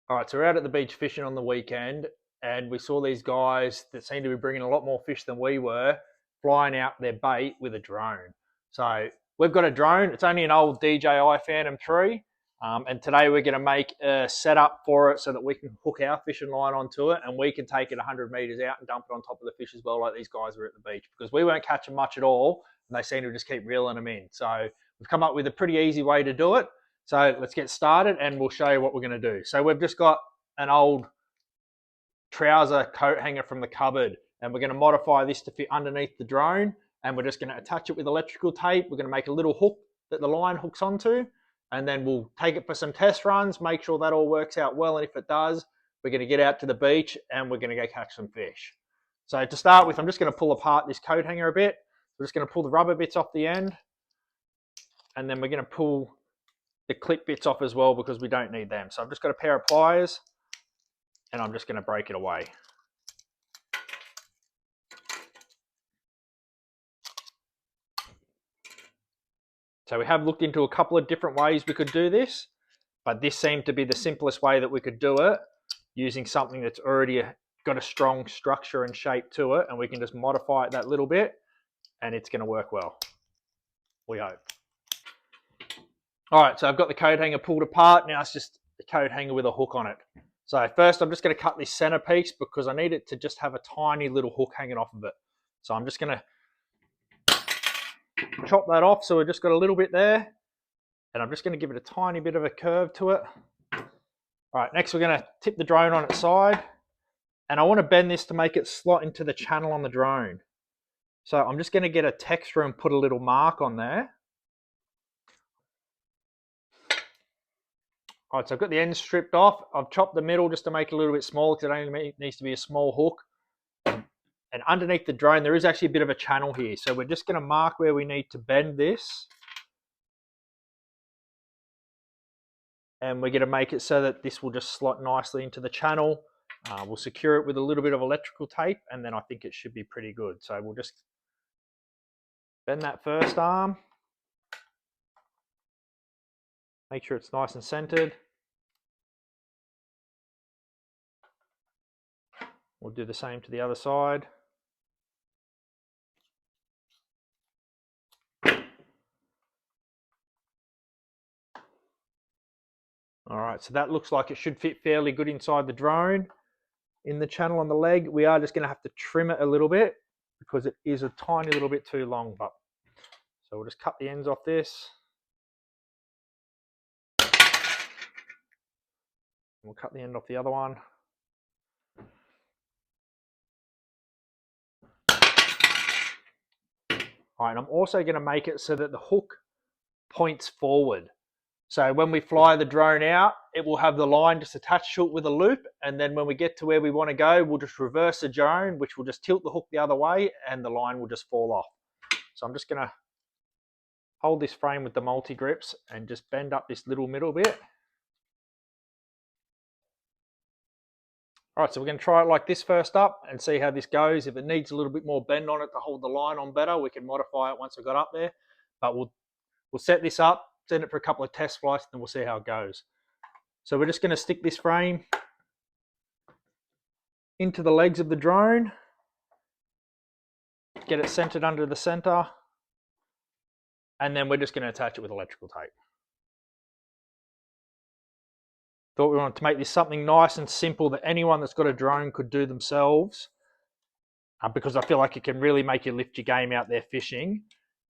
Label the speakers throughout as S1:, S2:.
S1: All right, so we're out at the beach fishing on the weekend, and we saw these guys that seemed to be bringing a lot more fish than we were, flying out their bait with a drone. So we've got a drone. It's only an old DJI Phantom 3, and today we're going to make a setup for it so that we can hook our fishing line onto it, and we can take it 100 meters out and dump it on top of the fish as well, like these guys were at the beach, because we weren't catching much at all, and they seem to just keep reeling them in. So we've come up with a pretty easy way to do it. So let's get started and we'll show you what we're going to do. So we've just got an old trouser coat hanger from the cupboard, and we're going to modify this to fit underneath the drone, and we're just going to attach it with electrical tape. We're going to make a little hook that the line hooks onto, and then we'll take it for some test runs, make sure that all works out well, and if it does, we're going to get out to the beach and we're going to go catch some fish. So to start with, I'm just going to pull apart this coat hanger a bit. We're just going to pull the rubber bits off the end, and then we're going to pull the clip bits off as well because we don't need them. So I've just got a pair of pliers and I'm just going to break it away. So we have looked into a couple of different ways we could do this, but this seemed to be the simplest way that we could do it, using something that's already got a strong structure and shape to it, and we can just modify it that little bit and it's going to work well, we hope. All right, so I've got the coat hanger pulled apart. Now it's just a coat hanger with a hook on it. So first I'm just going to cut this center piece because I need it to just have a tiny little hook hanging off of it. So I'm just going to chop that off. So we've just got a little bit there, and I'm just going to give it a tiny bit of a curve to it. All right, next we're going to tip the drone on its side, and I want to bend this to make it slot into the channel on the drone. So I'm just going to get a texture and put a little mark on there. All right, so I've got the ends stripped off. I've chopped the middle just to make it a little bit smaller because it only needs to be a small hook. And underneath the drone, there is actually a bit of a channel here. So we're just going to mark where we need to bend this. And we're going to make it so that this will just slot nicely into the channel. We'll secure it with a little bit of electrical tape, and then I think it should be pretty good. So we'll just bend that first arm. Make sure it's nice and centered. We'll do the same to the other side. All right, so that looks like it should fit fairly good inside the drone. In the channel on the leg, we are just going to have to trim it a little bit because it is a tiny little bit too long. But so we'll just cut the ends off this. We'll cut the end off the other one. All right, and I'm also going to make it so that the hook points forward. So when we fly the drone out, it will have the line just attached to it with a loop, and then when we get to where we want to go, we'll just reverse the drone, which will just tilt the hook the other way, and the line will just fall off. So I'm just going to hold this frame with the multi-grips and just bend up this little middle bit. All right, so we're going to try it like this first up and see how this goes. If it needs a little bit more bend on it to hold the line on better, we can modify it once we got up there. But we'll set this up, send it for a couple of test flights, and we'll see how it goes. So we're just going to stick this frame into the legs of the drone, get it centered under the center, and then we're just going to attach it with electrical tape. Thought we wanted to make this something nice and simple that anyone that's got a drone could do themselves, because I feel like it can really make you lift your game out there fishing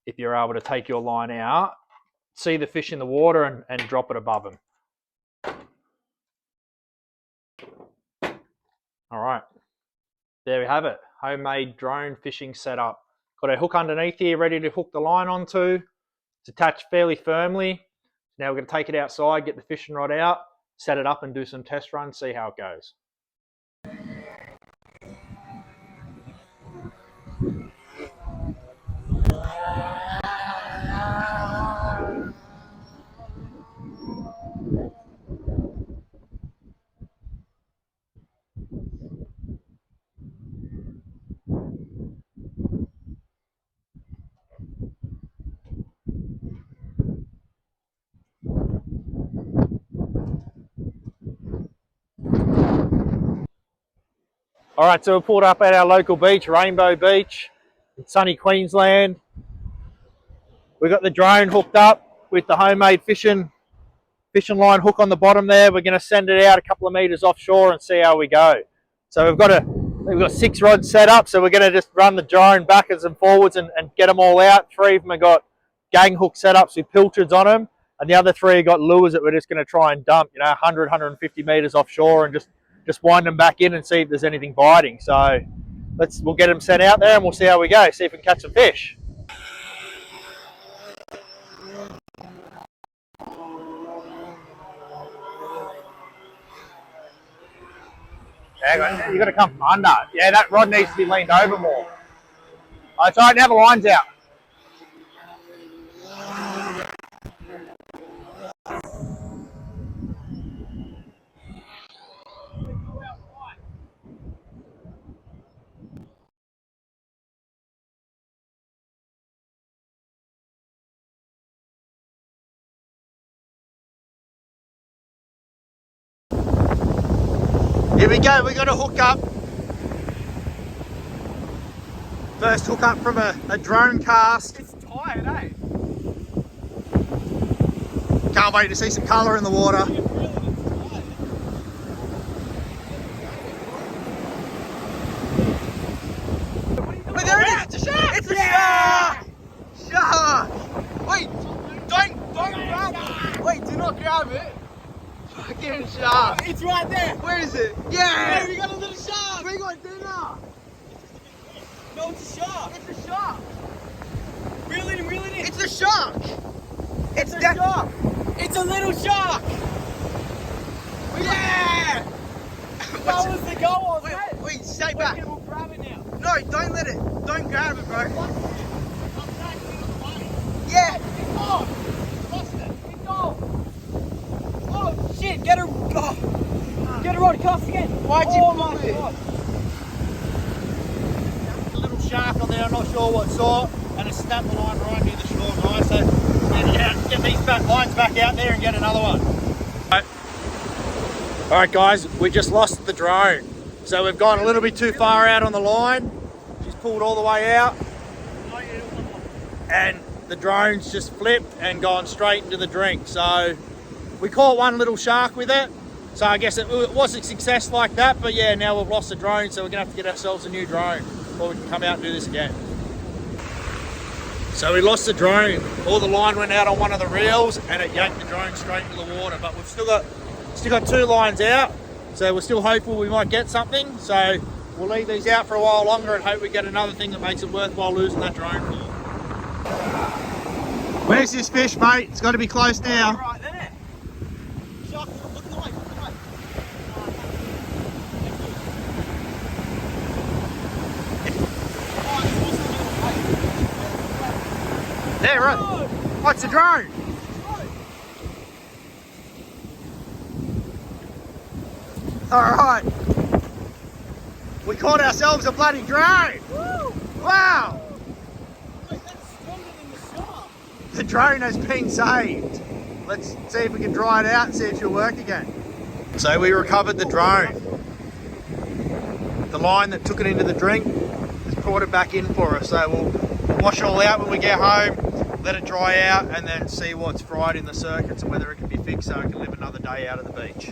S1: if you're able to take your line out, see the fish in the water, and drop it above them. All right, there we have it. Homemade drone fishing setup. Got a hook underneath here ready to hook the line onto. It's attached fairly firmly. Now we're going to take it outside, get the fishing rod out, set it up and do some test runs, see how it goes. All right, so we pulled up at our local beach, Rainbow Beach, in sunny Queensland. We've got the drone hooked up with the homemade fishing line hook on the bottom there. We're going to send it out a couple of meters offshore and see how we go. So we've got 6 rods set up, so we're going to just run the drone backwards and forwards and get them all out. 3 of them have got gang hook setups with pilchards on them, and the other 3 have got lures that we're just going to try and dump, 100, 150 meters offshore, and just wind them back in and see if there's anything biting. So we'll get them sent out there and we'll see how we go, see if we can catch some fish. You got to come from under. Yeah, that rod needs to be leaned over more. It's all right, now the line's out. Here we go, we got a hook up. First hook up from a drone cast.
S2: It's tired, eh?
S1: Can't wait to see some colour in the water. Wait, there it is! It's a shark! It's a shark! Shark! Wait, don't grab it! Wait, do not grab it! Fucking shark!
S2: It's right there!
S1: Where is it? Yeah!
S2: Hey, we got a little shark!
S1: We got dinner!
S2: No, it's a shark!
S1: It's a shark!
S2: Reel it in, reel it in!
S1: It's a shark!
S2: It's a shark! It's a little shark!
S1: Yeah!
S2: That was the goal, wasn't it?
S1: Wait, stay back.
S2: We'll grab it now.
S1: No, don't let it. Don't grab it, bro.
S2: Yeah! It's off! Lost it! It's off! Oh, shit! Get a rod, cast again!
S1: Why'd you
S2: pull
S1: it?
S2: God.
S1: A little shark on there, I'm not sure what sort, and it snapped the line right near the shore, guys. So get these lines back out there and get another one. Alright guys, we just lost the drone. So we've gone a little bit too far out on the line. She's pulled all the way out. And the drone's just flipped and gone straight into the drink. So we caught one little shark with it. So I guess it was a success like that, but yeah, now we've lost the drone, so we're gonna have to get ourselves a new drone before we can come out and do this again. So we lost the drone. All the line went out on one of the reels and it yanked the drone straight into the water, but we've still got 2 lines out, so we're still hopeful we might get something. So we'll leave these out for a while longer and hope we get another thing that makes it worthwhile losing that drone for. Where's this fish, mate? It's got to be close now.
S2: Right there. Shark, look at the way, look at the way.
S1: There, right. What's the drone? Alright. We caught ourselves a bloody drone.
S2: Woo!
S1: Wow.
S2: Wait, that's stronger than the shark.
S1: The drone has been saved. Let's see if we can dry it out and see if she'll work again. So we recovered the drone. The line that took it into the drink has brought it back in for us. So we'll wash it all out when we get home, let it dry out, and then see what's fried in the circuits and whether it can be fixed so it can live another day out at the beach.